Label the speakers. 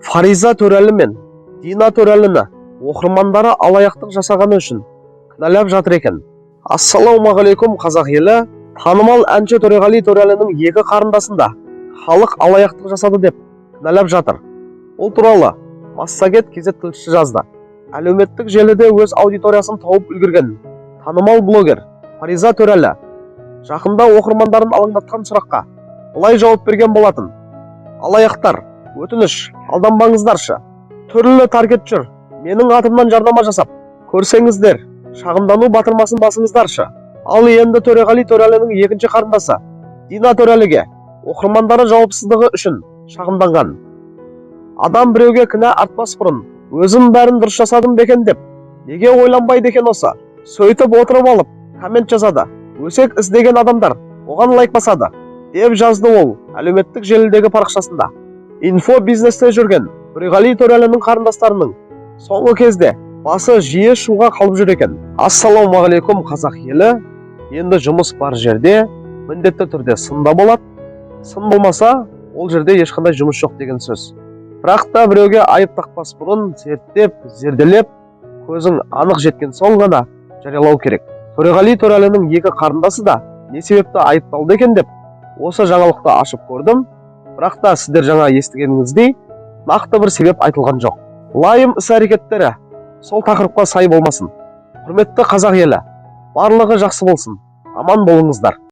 Speaker 1: Фариза Төрәлі мен Дина Төрәліні оқырмандары алаяқтық жасағаны үшін кінәлап жатыр екен. Ассалаумағалейкум қазақ елі. Танымал әнші Төреғали Төрәлінің екі қарындасында халық алаяқтық жасады деп кінәлап жатыр. Бұл туралы Массагет кезет тілшісі жазды. Әлеуметтік желіде өз аудиториясын тауып үлгерген танымал блогер Фариза Төрәлі жақында оқырмандарын алаңдатқан сұраққа былай жауап берген болатын. Алаяқтар, өтініш, алданбаңыздаршы. Түрлі таргет жүр. Менің атымнан жарнама жасап, көрсеңіздер, шағымдану батырмасын басыңыздаршы. Ал енді Төреғали Төрәлінің екінші қарындасы Дина Төрәліге оқырмандары жауапсыздығы үшін шағымданған. Адам біреуге кінә артпас бұрын, өзім бәрін дұрыс жасадым бекен деп, неге ойланбайды екен осы? Сөйтіп отырып алып, коммент жазады. Өсек іздеген адамдар оған лайк басады, деп жазды ол әлеуметтік желідегі парақшасында. Инфо бизнесте жүрген Төреғали Төрәлінің қарындастарының соңғы кезде басы жиі шуға қалып жүр екен. Ассалаумағалейкум қазақ елі. Енді жұмыс бар жерде міндетті түрде сында болады. Сын болмаса, ол жерде ешқандай жұмыс жоқ деген сөз. Бірақ та біреуге айып тақпас бұрын зерттеп, зерделеп, көзің анық жеткен соң ғана жариялау керек. Төреғали Төрәлінің екі қарындасы да не себепті айыпталды екен деп осы жаңалықты ашып көрдім. Бірақ та сіздер жаңа естігеніңіздей нақты бір себеп айтылған жоқ. Лайым іс-әрекеттері сол тақырыпқа сай болмасын. Құрметті қазақ елі, барлығы жақсы болсын. Аман болыңыздар.